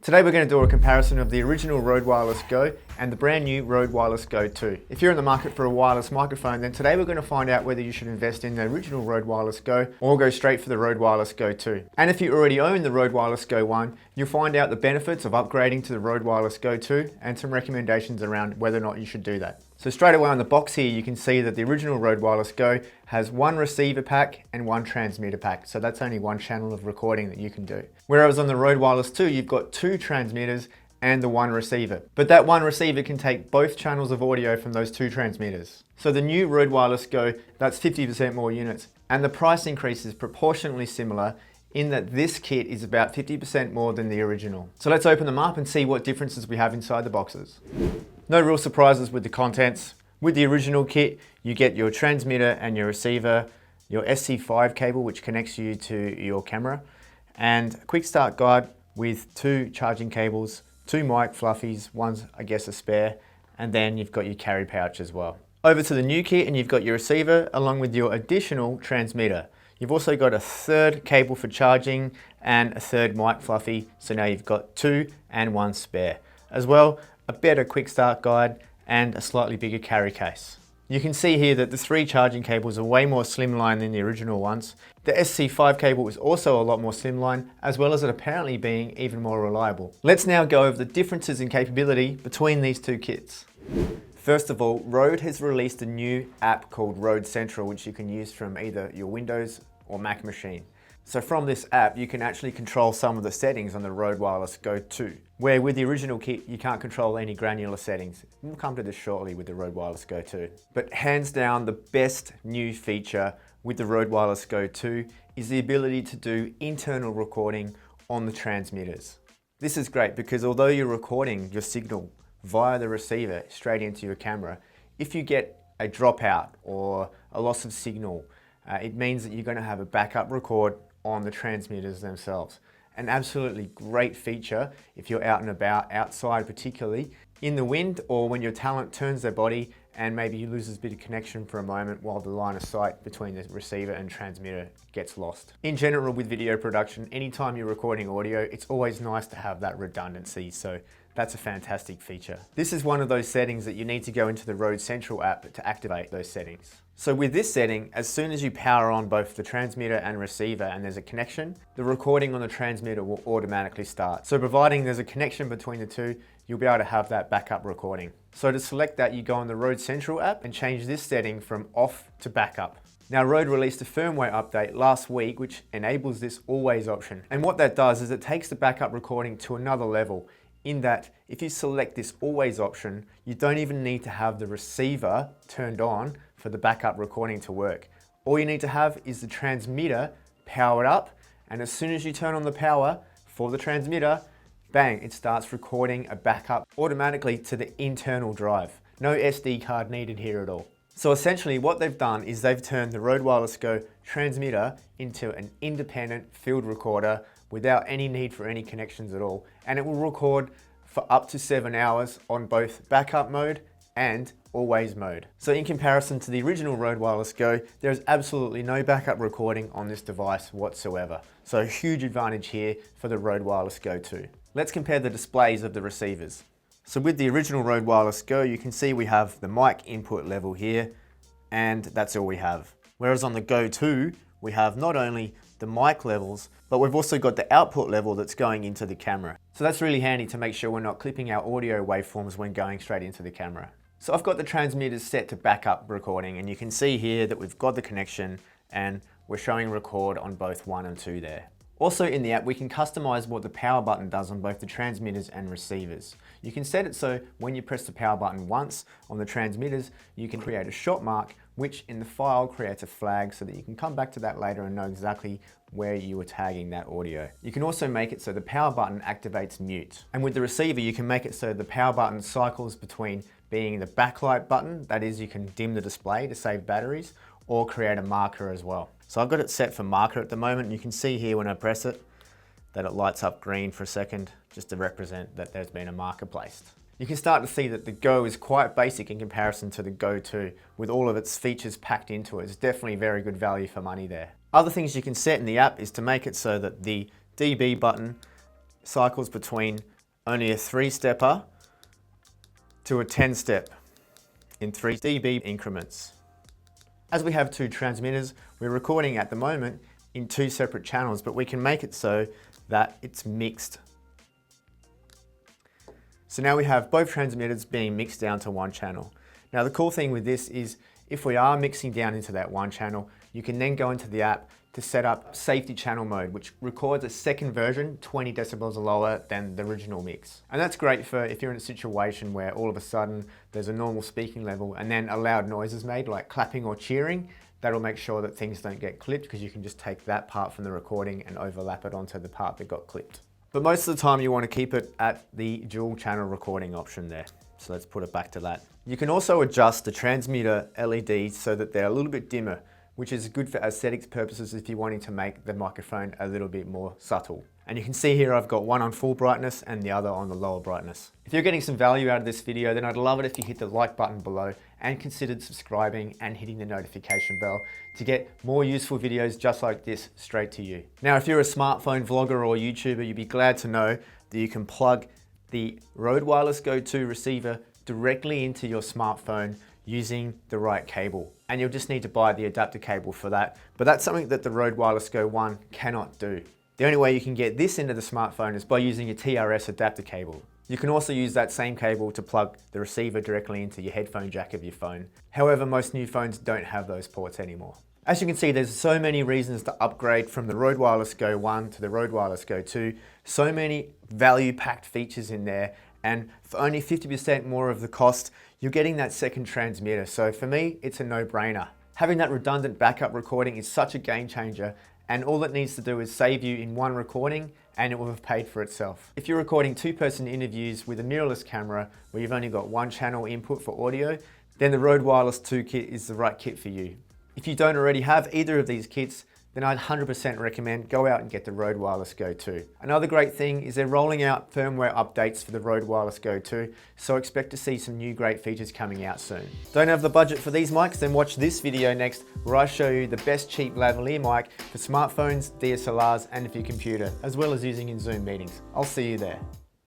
Today we're going to do a comparison of the original Rode Wireless Go and the brand new Rode Wireless Go 2. If you're in the market for a wireless microphone, then today we're going to find out whether you should invest in the original Rode Wireless Go or go straight for the Rode Wireless Go 2. And if you already own the Rode Wireless Go 1, you'll find out the benefits of upgrading to the Rode Wireless Go 2 and some recommendations around whether or not you should do that. So straight away on the box here, you can see that the original Rode Wireless Go has one receiver pack and one transmitter pack. So that's only one channel of recording that you can do. Whereas on the Rode Wireless 2, you've got two transmitters and the one receiver. But that one receiver can take both channels of audio from those two transmitters. So the new Rode Wireless Go, that's 50% more units. And the price increase is proportionally similar in that this kit is about 50% more than the original. So let's open them up and see what differences we have inside the boxes. No real surprises with the contents. With the original kit, you get your transmitter and your receiver, your SC5 cable which connects you to your camera, and a quick start guide with two charging cables, two mic fluffies, one's I guess a spare, and then you've got your carry pouch as well. Over to the new kit and you've got your receiver along with your additional transmitter. You've also got a third cable for charging and a third mic fluffy, so now you've got two and one spare. As well, a better quick start guide and a slightly bigger carry case. You can see here that the three charging cables are way more slimline than the original ones. The SC5 cable is also a lot more slimline, as well as it apparently being even more reliable. Let's now go over the differences in capability between these two kits. First of all, Rode has released a new app called Rode Central, which you can use from either your Windows or Mac machine. So from this app, you can actually control some of the settings on the Rode Wireless Go 2, where with the original kit, you can't control any granular settings. We'll come to this shortly with the Rode Wireless Go 2. But hands down, the best new feature with the Rode Wireless Go 2 is the ability to do internal recording on the transmitters. This is great because although you're recording your signal via the receiver straight into your camera, if you get a dropout or a loss of signal, it means that you're going to have a backup record on the transmitters themselves. An absolutely great feature if you're out and about, outside particularly, in the wind or when your talent turns their body and maybe you loses a bit of connection for a moment while the line of sight between the receiver and transmitter gets lost. In general with video production, anytime you're recording audio, it's always nice to have that redundancy, so that's a fantastic feature. This is one of those settings that you need to go into the Rode Central app to activate those settings. So with this setting, as soon as you power on both the transmitter and receiver and there's a connection, the recording on the transmitter will automatically start. So providing there's a connection between the two, you'll be able to have that backup recording. So to select that, you go on the Rode Central app and change this setting from off to backup. Now Rode released a firmware update last week which enables this always option. And what that does is it takes the backup recording to another level, in that if you select this always option, you don't even need to have the receiver turned on for the backup recording to work. All you need to have is the transmitter powered up, and as soon as you turn on the power for the transmitter, bang, it starts recording a backup automatically to the internal drive. No SD card needed here at all. So essentially what they've done is they've turned the Rode Wireless Go transmitter into an independent field recorder without any need for any connections at all. And it will record for up to 7 hours on both backup mode and always mode. So in comparison to the original Rode Wireless Go, there's absolutely no backup recording on this device whatsoever. So a huge advantage here for the Rode Wireless Go 2. Let's compare the displays of the receivers. So with the original Rode Wireless Go, you can see we have the mic input level here, and that's all we have. Whereas on the Go 2, we have not only the mic levels, but we've also got the output level that's going into the camera. So that's really handy to make sure we're not clipping our audio waveforms when going straight into the camera. So I've got the transmitters set to backup recording, and you can see here that we've got the connection and we're showing record on both 1 and 2 there. Also in the app, we can customize what the power button does on both the transmitters and receivers. You can set it so when you press the power button once on the transmitters, you can create a shot mark, which in the file creates a flag so that you can come back to that later and know exactly where you were tagging that audio. You can also make it so the power button activates mute. And with the receiver, you can make it so the power button cycles between being the backlight button, that is you can dim the display to save batteries, or create a marker as well. So I've got it set for marker at the moment, and you can see here when I press it that it lights up green for a second just to represent that there's been a marker placed. You can start to see that the Go is quite basic in comparison to the Go 2 with all of its features packed into it. It's definitely very good value for money there. Other things you can set in the app is to make it so that the DB button cycles between only a 3-stepper to a 10-step in 3 dB increments. As we have 2 transmitters, we're recording at the moment in 2 separate channels, but we can make it so that it's mixed. So now we have both transmitters being mixed down to 1 channel. Now the cool thing with this is if we are mixing down into that 1 channel, you can then go into the app to set up safety channel mode, which records a second version 20 decibels lower than the original mix. And that's great for if you're in a situation where all of a sudden there's a normal speaking level and then a loud noise is made, like clapping or cheering. That'll make sure that things don't get clipped, because you can just take that part from the recording and overlap it onto the part that got clipped. But most of the time you want to keep it at the dual channel recording option there. So let's put it back to that. You can also adjust the transmitter LEDs so that they're a little bit dimmer, which is good for aesthetics purposes if you're wanting to make the microphone a little bit more subtle. And you can see here I've got one on full brightness and the other on the lower brightness. If you're getting some value out of this video, then I'd love it if you hit the like button below and considered subscribing and hitting the notification bell to get more useful videos just like this straight to you. Now, if you're a smartphone vlogger or YouTuber, you'd be glad to know that you can plug the Rode Wireless Go 2 receiver directly into your smartphone using the right cable. And you'll just need to buy the adapter cable for that. But that's something that the Rode Wireless Go 1 cannot do. The only way you can get this into the smartphone is by using a TRS adapter cable. You can also use that same cable to plug the receiver directly into your headphone jack of your phone. However, most new phones don't have those ports anymore. As you can see, there's so many reasons to upgrade from the Rode Wireless Go 1 to the Rode Wireless Go 2. So many value-packed features in there, and for only 50% more of the cost, you're getting that second transmitter. So for me, it's a no-brainer. Having that redundant backup recording is such a game changer, and all it needs to do is save you in one recording and it will have paid for itself. If you're recording 2-person interviews with a mirrorless camera where you've only got 1 channel input for audio, then the Rode Wireless 2 kit is the right kit for you. If you don't already have either of these kits, then I'd 100% recommend go out and get the Rode Wireless Go 2. Another great thing is they're rolling out firmware updates for the Rode Wireless Go 2, so expect to see some new great features coming out soon. Don't have the budget for these mics? Then watch this video next where I show you the best cheap lavalier mic for smartphones, DSLRs and for your computer, as well as using in Zoom meetings. I'll see you there.